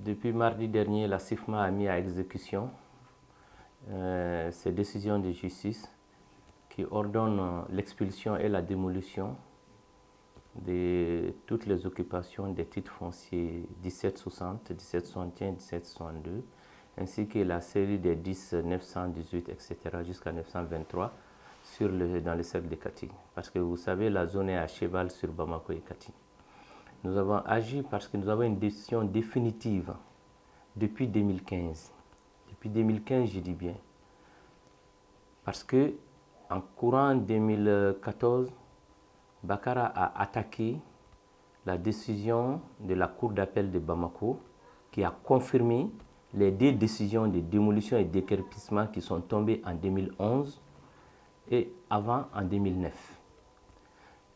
Depuis mardi dernier, la CIFMA a mis à exécution ces décisions de justice qui ordonnent l'expulsion et la démolition de toutes les occupations des titres fonciers 1760, 1761, 1762, ainsi que la série des 10, 918, etc. jusqu'à 923 dans le cercle de Kati. Parce que vous savez, la zone est à cheval sur Bamako et Kati. Nous avons agi parce que nous avons une décision définitive depuis 2015. Depuis 2015, je dis bien. Parce que en courant 2014, Bakara a attaqué la décision de la Cour d'appel de Bamako qui a confirmé les deux décisions de démolition et décrépissement qui sont tombées en 2011 et avant en 2009.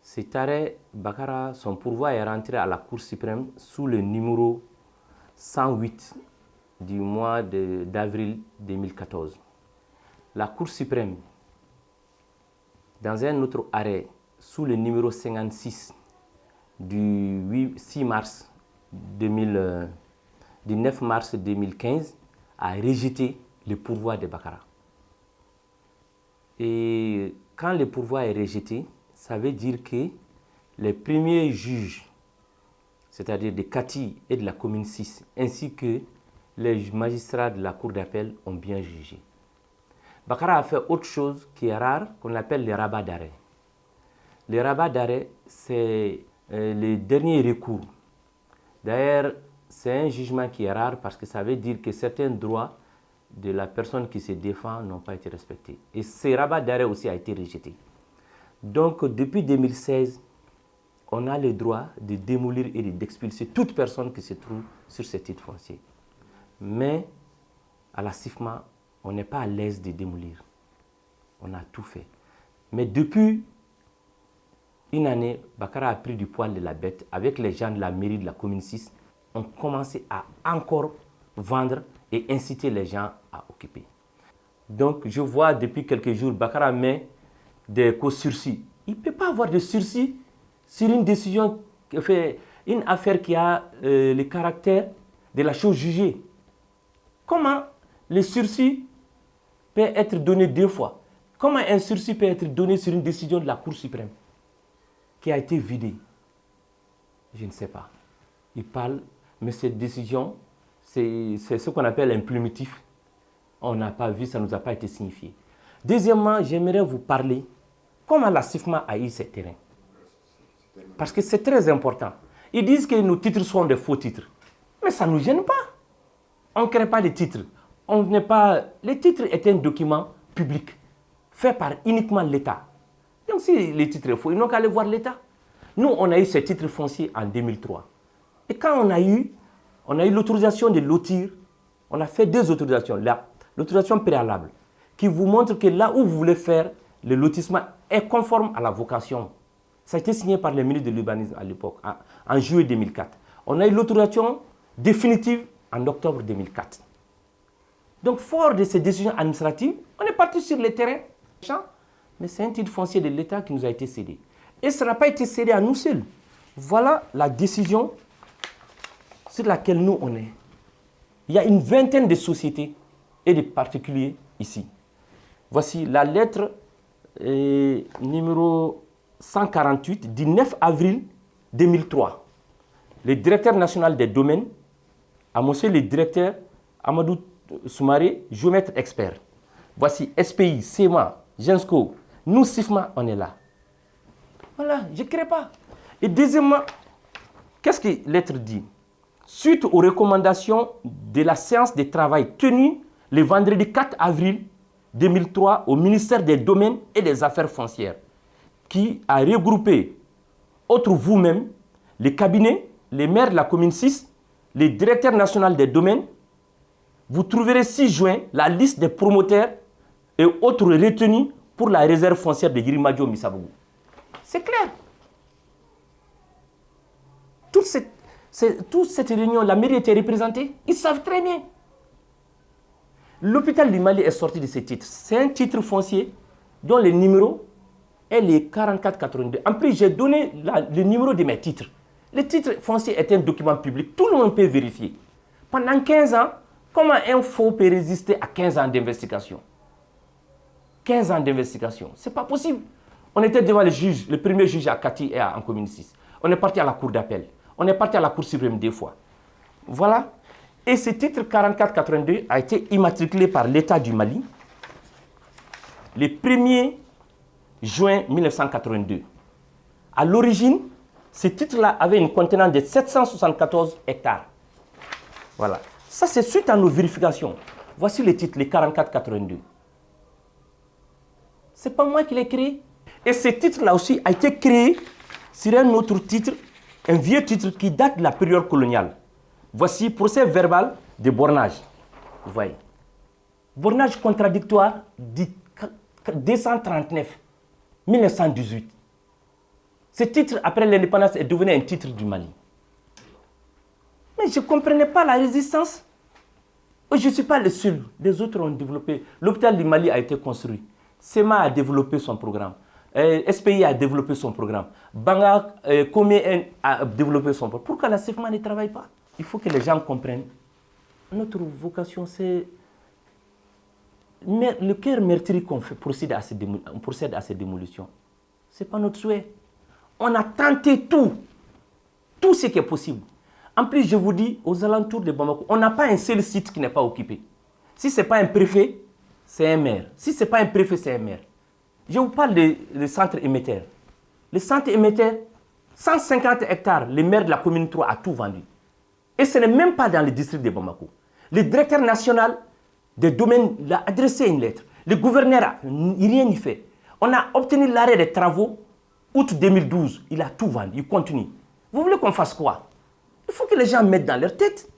Cet arrêt, Bakara, son pourvoi est rentré à la Cour suprême sous le numéro 108 du mois d'avril 2014. La Cour suprême, dans un autre arrêt sous le numéro 56 du 9 mars 2015, a rejeté le pourvoi de Bakara. Et quand le pourvoi est rejeté, ça veut dire que les premiers juges, c'est-à-dire de Kati et de la commune 6, ainsi que les magistrats de la cour d'appel ont bien jugé. Bakara a fait autre chose qui est rare, qu'on appelle les rabats d'arrêt. Les rabats d'arrêt, c'est le dernier recours. D'ailleurs, c'est un jugement qui est rare parce que ça veut dire que certains droits de la personne qui se défend n'ont pas été respectés. Et ce rabat d'arrêt aussi a été rejeté. Donc, depuis 2016, on a le droit de démolir et d'expulser toute personne qui se trouve sur ce titre foncier. Mais, à la CIFMA, on n'est pas à l'aise de démolir. On a tout fait. Mais depuis une année, Bakara a pris du poil de la bête. Avec les gens de la mairie de la commune 6, on commençait à encore vendre et inciter les gens à occuper. Donc, je vois depuis quelques jours, Bakara met des co-sursis. Il ne peut pas avoir de sursis sur une décision, une affaire qui a le caractère de la chose jugée. Comment le sursis peut être donné deux fois? Comment un sursis peut être donné sur une décision de la Cour suprême qui a été vidée? Je ne sais pas. Il parle, mais cette décision, c'est ce qu'on appelle un plumitif. On n'a pas vu, ça ne nous a pas été signifié. Deuxièmement, j'aimerais vous parler comment la CIFMA a eu ces terrains. Parce que c'est très important. Ils disent que nos titres sont des faux titres. Mais ça ne nous gêne pas. On ne crée pas les titres. Les titres est un document public, fait par uniquement l'État. Donc si les titres sont faux, ils n'ont qu'à aller voir l'État. Nous, on a eu ces titres fonciers en 2003. Et quand on a eu l'autorisation de lotir, on a fait deux autorisations. L'autorisation préalable, qui vous montre que là où vous voulez faire le lotissement est conforme à la vocation. Ça a été signé par le ministre de l'Urbanisme à l'époque, en juillet 2004. On a eu l'autorisation définitive en octobre 2004. Donc, fort de ces décisions administratives, on est parti sur le terrain. Mais c'est un titre foncier de l'État qui nous a été cédé. Et ça n'a pas été cédé à nous seuls. Voilà la décision sur laquelle nous, on est. Il y a une vingtaine de sociétés et de particuliers ici. Voici la lettre numéro 148 du 9 avril 2003. Le directeur national des domaines a annoncé le directeur Amadou Soumaré, géomètre expert. Voici SPI, SEMA, Gensco, nous CIFMA, on est là. Voilà, je ne crée pas. Et deuxièmement, qu'est-ce que la lettre dit? Suite aux recommandations de la séance de travail tenue le vendredi 4 avril 2003 au ministère des Domaines et des Affaires foncières, qui a regroupé, outre vous-même, les cabinets, les maires de la commune 6, les directeurs nationaux des domaines. Vous trouverez 6 juin la liste des promoteurs et autres retenus pour la réserve foncière de Yirimadio Missabougou. C'est clair. Toute cette réunion, la mairie était représentée. Ils savent très bien. L'hôpital du Mali est sorti de ce titre. C'est un titre foncier dont le numéro est le 4482. En plus, j'ai donné le numéro de mes titres. Le titre foncier est un document public. Tout le monde peut vérifier. Pendant 15 ans, comment un faux peut résister à 15 ans d'investigation? 15 ans d'investigation, ce n'est pas possible. On était devant le juge, le premier juge à Kati et en Commune 6. On est parti à la cour d'appel. On est parti à la cour suprême 2 fois. Voilà. Et ce titre 4482 a été immatriculé par l'État du Mali le 1er juin 1982. À l'origine, ce titre-là avait une contenance de 774 hectares. Voilà. Ça, c'est suite à nos vérifications. Voici le titre, le 4482. Ce n'est pas moi qui l'ai créé. Et ce titre-là aussi a été créé sur un autre titre, un vieux titre qui date de la période coloniale. Voici procès verbal de bornage. Vous voyez. Bornage contradictoire du 239 1918. Ce titre, après l'indépendance, est devenu un titre du Mali. Mais je ne comprenais pas la résistance. Je ne suis pas le seul. Les autres ont développé. L'hôpital du Mali a été construit. SEMA a développé son programme. SPI a développé son programme. Banga Comé a développé son programme. Pourquoi la CEFMA ne travaille pas? Il faut que les gens comprennent. Notre vocation, c'est... Le cœur meurtrier qu'on procède à ces démolitions. Ce n'est pas notre souhait. On a tenté tout ce qui est possible. En plus, je vous dis, aux alentours de Bamako, on n'a pas un seul site qui n'est pas occupé. Si ce n'est pas un préfet, c'est un maire. Si ce n'est pas un préfet, c'est un maire. Je vous parle des centres émetteurs. Le centre émetteur, 150 hectares, le maire de la commune 3 a tout vendu. Et ce n'est même pas dans le district de Bamako. Le directeur national des domaines l'a adressé une lettre. Le gouverneur n'a rien n'y fait. On a obtenu l'arrêt des travaux août 2012. Il a tout vendu, il continue. Vous voulez qu'on fasse quoi? Il faut que les gens mettent dans leur tête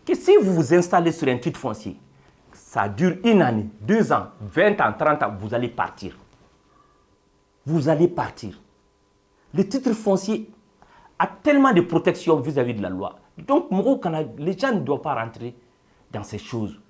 que si vous vous installez sur un titre foncier, ça dure 1 année, 2 ans, 20 ans, 30 ans, vous allez partir. Vous allez partir. Le titre foncier a tellement de protection vis-à-vis de la loi. Donc, les gens ne doivent pas rentrer dans ces choses.